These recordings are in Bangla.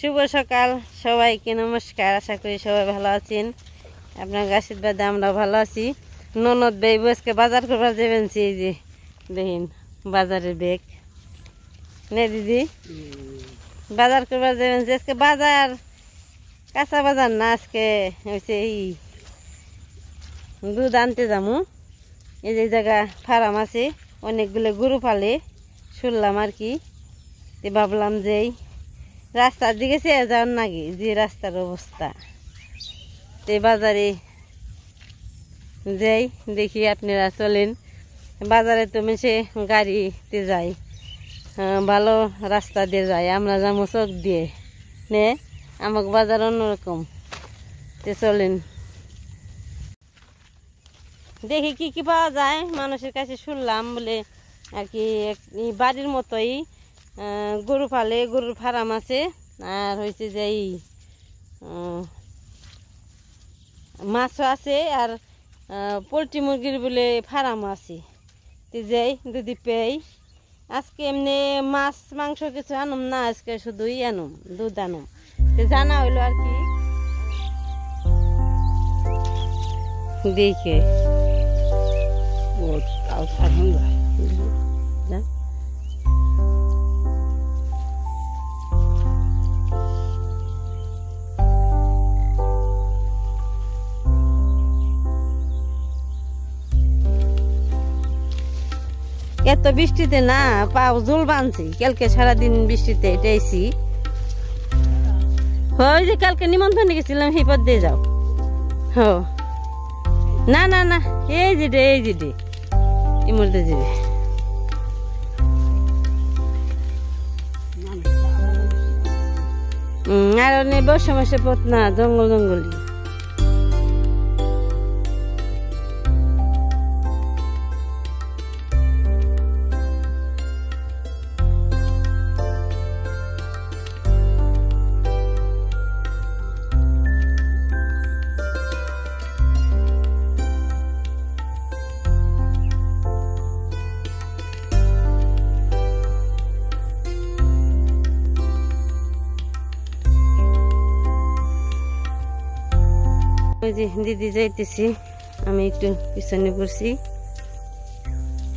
শুভ সকাল সবাইকে নমস্কার। আশা করি সবাই ভালো আছেন। আপনার আশীর্বাদে আমরা ভালো আছি। ননদ ভাই আজকে বাজার করবার যাবেন। এই যে দেখেন বাজারের ব্যাগ নে দিদি, বাজার করবার যাবেন। আজকে বাজার কাঁচা বাজার না, আজকে হয়েছে এই দুধ আনতে যাবো। এই যে জায়গা ফার্ম আছে, অনেকগুলো গরু পালে শুনলাম আর কি। ভাবলাম যে রাস্তার দিকে চেয়ে যাওয়ার নাকি যে রাস্তার অবস্থা, বাজারে যাই দেখি। আপনারা চলেন, বাজারে তো মেশে গাড়িতে যায়, ভালো রাস্তা দিয়ে যায়, আমরা যাবো চোখ দিয়ে নে। আমাকে বাজার অন্যরকম, চলেন দেখি কি কি পাওয়া যায়। মানুষের কাছে শুনলাম বলে আর কি বাড়ির মতোই গরু পালে, গরুর ফার্ম আছে, আর হয়েছে যে মাছও আছে, আর পোলট্রি মুরগির বলে ফার্মও আছে। যাই যদি পেই। আজকে এমনি মাছ মাংস কিছু আনুম না, আজকে শুধুই আনুম, দুধ আনুম। জানা হইলো আর কি দেখে এত বৃষ্টিতে না পাও জল বানছি। কালকে সারাদিন বৃষ্টিতে এটাইছি। ওই যে কালকে নিমন্ত্রণে গেছিলাম, সেই পথ দিয়ে যাও। হো না না না, এই যে ডে, এই যে ডে ইমরতে যাবে। আর বসে বসে পথ না, জঙ্গল জঙ্গলি। ওই যে দিদি যাইতেছি, আমি একটু পিছনে পড়ছি।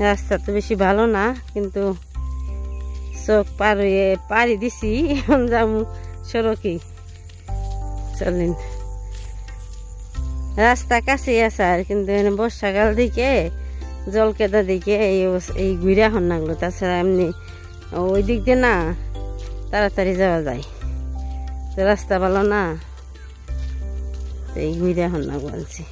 রাস্তা তো বেশি ভালো না, কিন্তু চোখ পার হয়ে পাড়ি দিছি, এখন যাবো সড়কে। চলেন, রাস্তা কাছে আছে আর, কিন্তু বর্ষাকাল দিকে জল কেদা দিকে এই ঘুরে এখন লাগলো। তাছাড়া এমনি ওই দিক দিয়ে না তাড়াতাড়ি যাওয়া যায়, তো রাস্তা ভালো না, এই ঘুরে এখন না বলছি।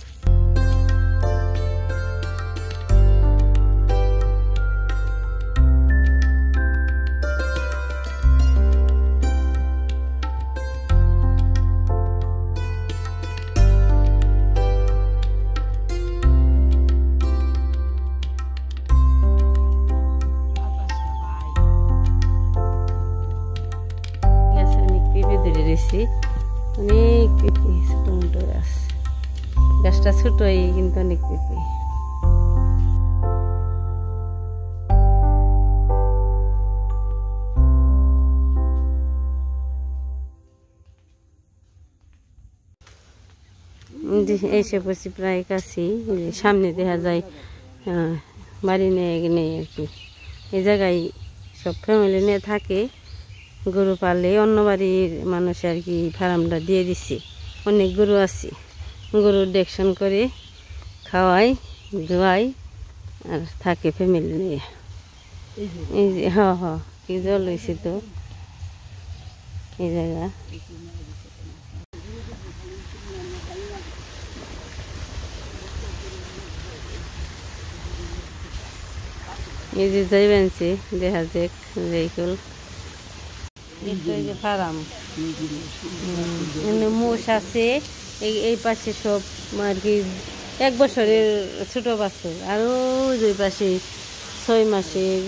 অনেক পেঁপে, ছোট মোটো গাছ, গাছটা ছোটই কিন্তু অনেক পেঁপে। এসে পড়ছি প্রায় কাছেই, সামনে দেখা যায় বাড়ি নেই আর কি। এই জায়গায় সব ফ্যামিলি নিয়ে থাকে, গরু পালে। অন্য বাড়ির মানুষ আর কি ফার্মটা দিয়ে দিচ্ছে, অনেক গরু আছে। গরুর দেখশন করে খাওয়াই ধোয়াই আর থাকে ফ্যামিলি নিয়ে। এই যে কি জল হয়েছে তো এই জায়গা। এই যে যাইবেনছে দেখা যাক যেইকুল ফার্ম। মোষ আছে এই পাশে সব আর কি 1 বছরের ছোট বাছুর, আর ওই পাশে 6 মাসের।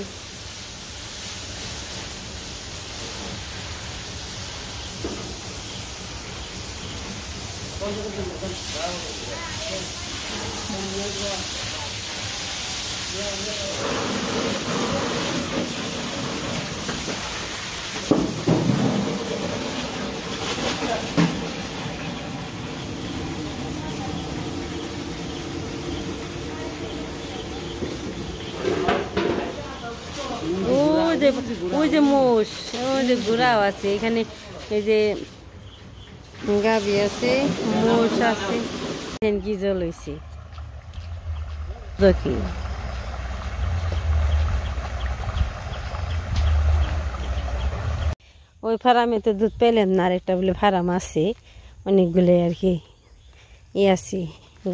ওই যে মোষ, ওই যে ঘোড়াও আছে এখানে, এই যে গাভী আছে, মোষ আছে, কি জল হয়েছে দেখি। ওই ফার্মে তো দুধ পেলাম না, আর একটা বলে ফার্ম আছে অনেকগুলো আর কি আছে,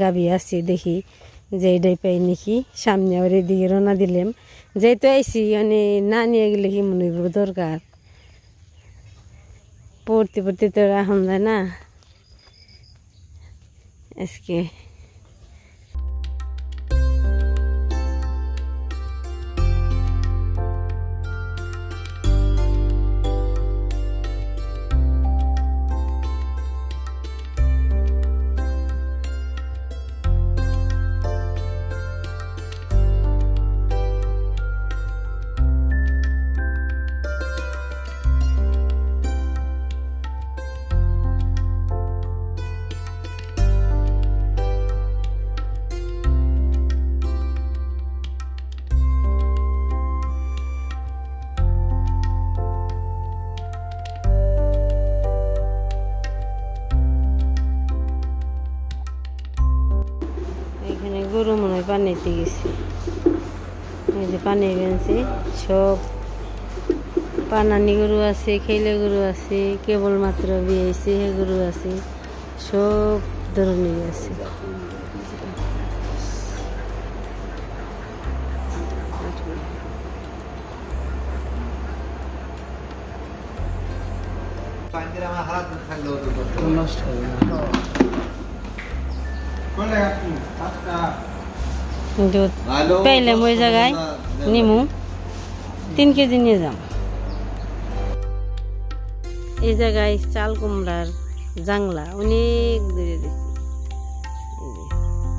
গাভী আছে, দেখি যে এটাই পাই নাকি। সামনে আবার এদিকে রওনা দিলাম, যেহেতু আইসি মানে না নিয়ে গেলে কি মনে হইব দরকার, পড়তে পড়তে তো রাখুন যায় না আজকে। এখানে গরু মনে হয় পানিতে গেছে, এই যে পানি গেছে, সব পানানি গরু আছে, খেলে গরু আছে, কেবলমাত্র বিয়েছে গরু আছে, সব ধরনের আছে। দুধ পেলাম ওই জায়গায় নিমু, 3 কেজি নিয়ে যাম। এই জায়গায় চাল কুমড়ার জাংলা অনেক দূরে দিচ্ছে,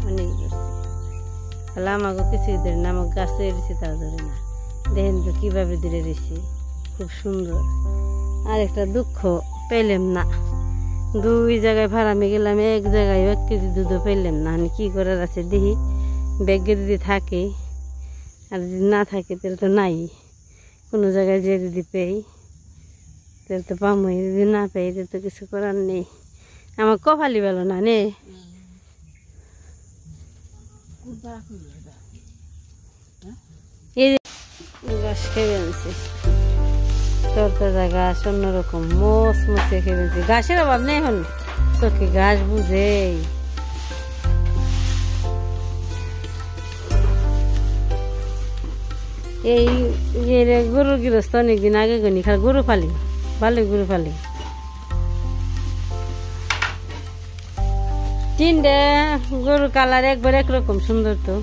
অনেক দূরে, তাহলে আমাকে কিছু ধরে না, আমাকে গাছে দিচ্ছে তাও ধরে না। দেখেন তো কিভাবে দূরে দিচ্ছে, খুব সুন্দর। আর একটা দুঃখ পেলাম না, 2 জায়গায় ফার্মে গেলাম, এক জায়গায় 1 কেজি দুধও পেলাম না। আমি কি করার আছে দেখি, ব্যাগে যদি থাকে, আর যদি না থাকে তাহলে তো নাই, কোনো জায়গায় যে যদি পেই তাহলে তো পামই, যদি না পাই তাহলে তো কিছু করার নেই। আমার কপালই ভালো না নে। এই যে ঘাস খেয়ে আনছি, তরতাজা ঘাস, অন্যরকম মোস মসে খেয়ে আনছি। ঘাসের অভাব নেই এখন, চোখে ঘাস বুঝে। এই গরুর গৃহস্থ অনেকদিন আগে গনি খালি গরু ফালি, ভালোই গরু ফালি। 3টে গরুর কালার একবার একরকম সুন্দর। তো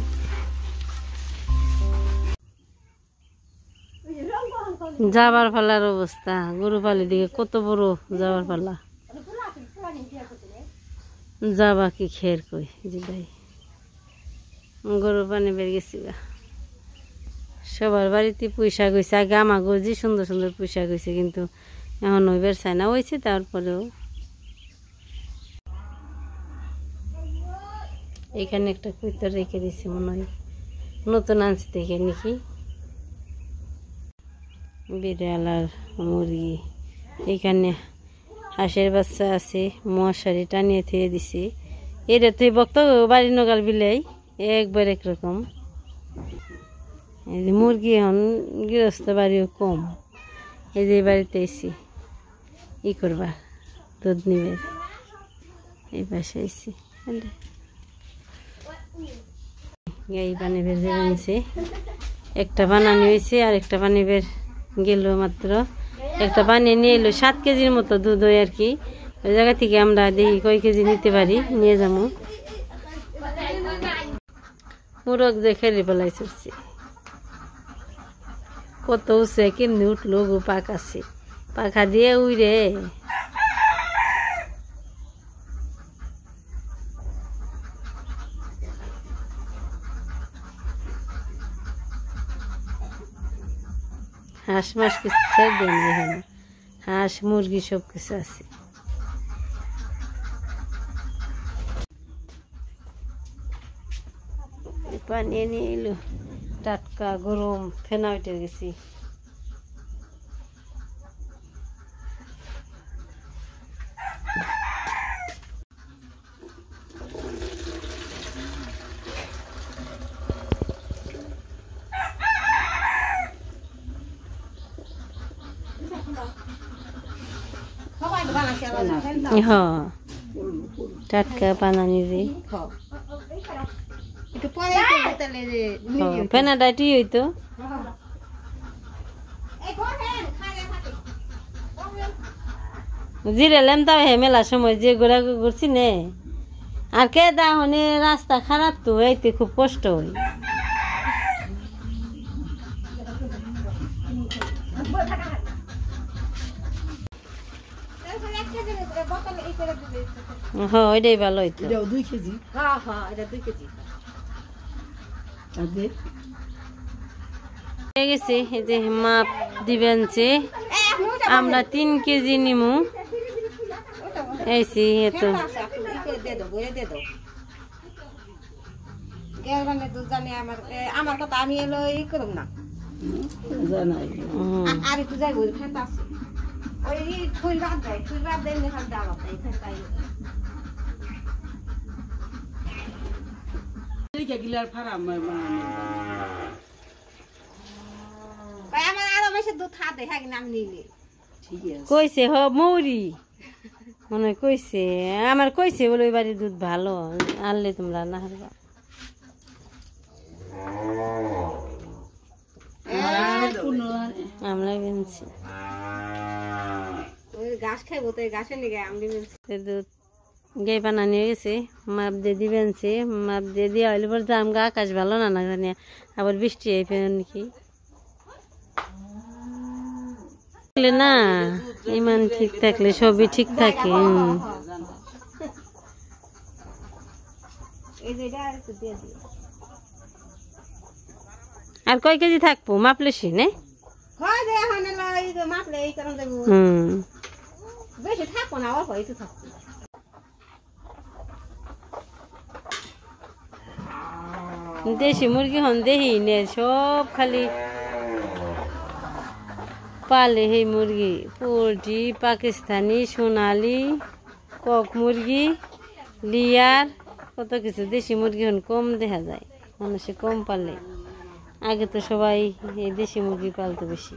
যাবার পালার অবস্থা, গরু পালি দিকে কত বড় যাবার পালা, যাবা কি খের কই যেটাই গরু পানি বের গেছি গা। সবার বাড়িতে পুঁইশাক হয়েছে, আগে আমাগো যে সুন্দর সুন্দর পুঁইশাক হয়েছে, কিন্তু এখন ওই বের চায় না হয়েছে। তারপরেও এখানে একটা কুইতর রেখে দিয়েছি, মনে হয় নতুন আনছি দেখে নাকি। বিড়াল আর মুরগি, এখানে হাঁসের বাচ্চা আছে, মশারি টানিয়ে থুয়ে দিছি। এটা তুই বক্ত বাড়ি নগাল বিলাই একবার একরকম। এই যে মুরগি এখন গৃহস্থ বাড়িও কম, এই যে বাড়িতে এসি ই করবার দুধ নিবে, এই পাশে এসি এই পানি বের বেরোচ্ছে। একটা বানানি হয়েছে, আর একটা পানি বের গেল মাত্র। একটা বানিয়ে নিয়ে এলো 7 কেজির মতো দুধ হয় আর কি। ওই জায়গা থেকে আমরা দেখি কয় কেজি নিতে পারি, নিয়ে যাবো। মুরগ যে খেলে বেলায় চলছে, কত উঠছে, কেমনি উঠলো গো, পাকাছে, পাখা দিয়ে উড়ে। হাঁস মাস কিছু ছেড়ে দেন, এখানে হাঁস মুরগি সব কিছু আছে। পানি নিয়ে এলো টাটকা গরম, ফেনা উঠে গেছি। হ্যাঁ টাটকা পানা নিজে ফেনাডাইটি হইতো জিরেলাম তাও হে মেলা সময় যে ঘোরা ঘুরছি নে আর কে দা হনে রাস্তা খারাপ তো এইতে খুব কষ্ট হয় হ্যাঁ ওইটাই ভালো হইতো 2 কেজি হ্যাঁ হ্যাঁ এটা 2 কেজি গেছে এই যে মাপ দিবেন যে আমরা 3 কেজি নিমু এইছি এতো আমার কথা আমি এলো ই করব না জানাই আর একটু যাই বল ফেলতে আছে ওই ফুল রাত দেয় ফুল রাত দেয় না খাল ডাল আছে এখানটাই এই যে গিলার ফারাম ভাই আমার আরো বেশি দুধ খা দেখা কিনা আমি নিলে ঠিক আছে কইছে হ মৌরি মনে কইছে আমার কইছে বলে ওই বাড়ির দুধ ভালো আনলে তোমরা না হারবা আমরা কিনছি ওই ঘাস খাইবো তো ঘাসের নিগে আমি দুধ গাই পানা নিয়ে গেছে মাপ দিয়ে দিবেন সে মাপ দিয়ে দিয়ে হইলে পর জাম গা আকাশ ভালো না না জানি আবার বৃষ্টি আইবে নাকি না ইমান ঠিক থাকলে সবই ঠিক থাকে এই যে এটা একটু দিয়ে দিই আর কয় কেজি থাকবো মাপলে সে নে হয় যে এখন এই যে মাপলে এই কারণ দেবো বেশি থাকবো না অল্প একটু থাকবো দেশি মুরগি হন দেহি নে সব খালি পালে সেই মুরগি পোলট্রি পাকিস্তানি সোনালি কক মুরগি লিয়ার কত কিছু দেশি মুরগি হন কম দেখা যায় মানুষে কম পালে আগে তো সবাই এই দেশি মুরগি পালতো বেশি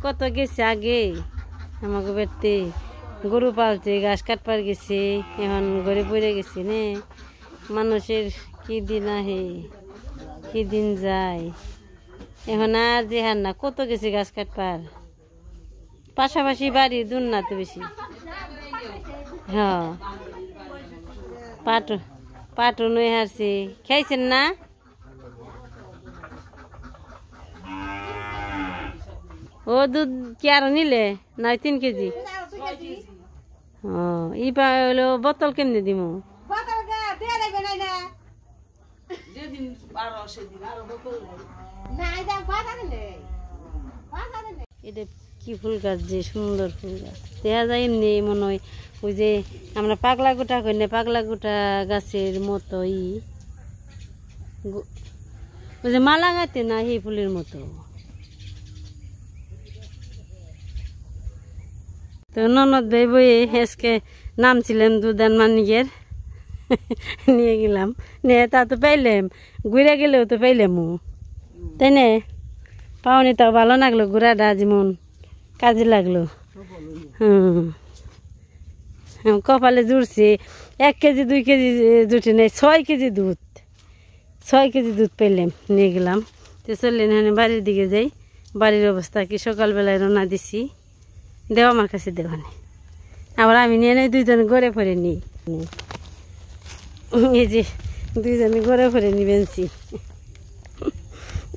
কত গেছে আগে আমাকে বেড়তে গরু পালতে ঘাস কাটবার গেছে এখন ঘরে পড়ে গেছে নে মানুষের কি দিন আহে কি দিন যায় এখন আর যে হার না কত গেছে ঘাস কাটবার পাশাপাশি বাড়ি দূর না তো বেশি হ্যাঁ পাটও নই হারছে খাইছেন না ও দুধ কি আরো নিলে না 3 কেজি ও ইবা হলো বোতল কেমনে দিমু এটা কি ফুল গাছ যে সুন্দর ফুল গাছ দেখা যায় এমনি মনে হয় ওই যে আমরা পাগলা গোটা কই না পাগলা গোটা গাছের মতোই ওই যে মালা গাতে না এই ফুলের মতো তো ননদ ভাই বই আজকে নামছিলাম দুধান মানিকের নিয়ে গেলাম নিয়ে তা তো পাইলাম ঘুরে গেলেও তো পাইলাম তাই না পাওনি তাও ভালো লাগলো ঘোরাটা যেমন কাজে লাগলো কপালে জুড়ছে 1 কেজি 2 কেজি জুটে নেই 6 কেজি দুধ 6 কেজি দুধ পাইলাম নিয়ে গেলাম তো চললেন হ্যাঁ বাড়ির দিকে যাই বাড়ির অবস্থা কি সকালবেলায় রওনা দিছি দেও আমার কাছে দেওয়ানে আবার আমি নিয়ে নেই 2 জন ঘরে ফেরে নিই এই যে 2 জন ঘরে ফেরে নিবেনছি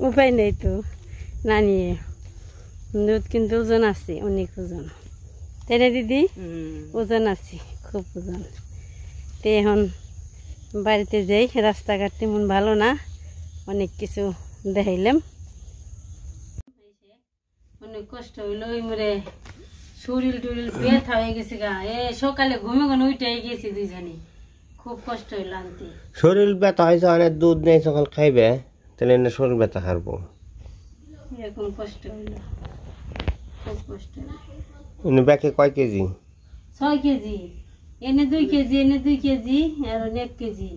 উপায় নেই তো না নিয়ে দুধ কিন্তু ওজন আছে অনেক ওজন তাই না দিদি ওজন আছে খুব ওজন তো এখন বাড়িতে যাই রাস্তাঘাট তেমন ভালো না অনেক কিছু দেখাইলাম অনেক কষ্ট হইলো ওই মরে শরীর টরিল ব্যথা হয়ে গেছে গা সকালে ঘুমে ঘুমে উঠে গেছি 2 জনে খুব কষ্ট হইলো আনতে শরীর ব্যথা হয়েছে অনেক দুধ নেই সকাল খাইবে তাহলে না শরীর ব্যথা হারবো এরকম কষ্ট হইলো খুব কষ্ট ব্যাকে কয় কেজি 6 কেজি এনে 2 কেজি এনে 2 কেজি আর 1 কেজি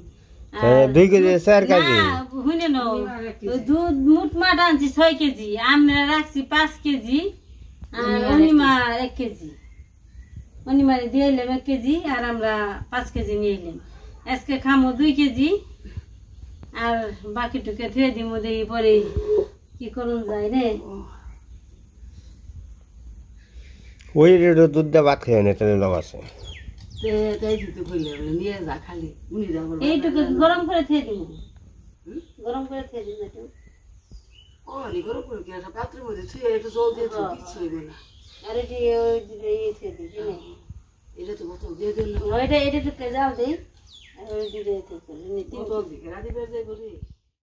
তাহলে 2 কেজি 4 কেজি হুনে নাও দুধ মুট মাঠ আনছি 6 কেজি আমরা রাখছি 5 কেজি আর অনিমা 1 কেজি অনিমারে দিয়ে এলাম 1 কেজি আর আমরা 5 কেজি নিয়ে এলাম আজকে খামো 2 কেজি আর বাকিটুকে থুয়ে দিব দেই পরে কি করুন যায় রে ওই রেডো দুধ দিয়ে ভাত খেয়ে নিতে লাভ আছে তাই দিতে কইলে নিয়ে যা খালি উনি যাবো এইটুকু গরম করে থুয়ে দিব গরম করে থুয়ে দিব একটু নি গরম করে কি একটা পাত্রের মধ্যে থুয়ে একটু জল দিয়ে তো কিছু হইবে না আর এটি ওই থুয়ে দিবি না এটা তো বোতল দিয়ে দিল এটা একটু জাল দেই আর ওই দিকে থুয়ে দিই বোতল দিকে রাতে বের যাই বলি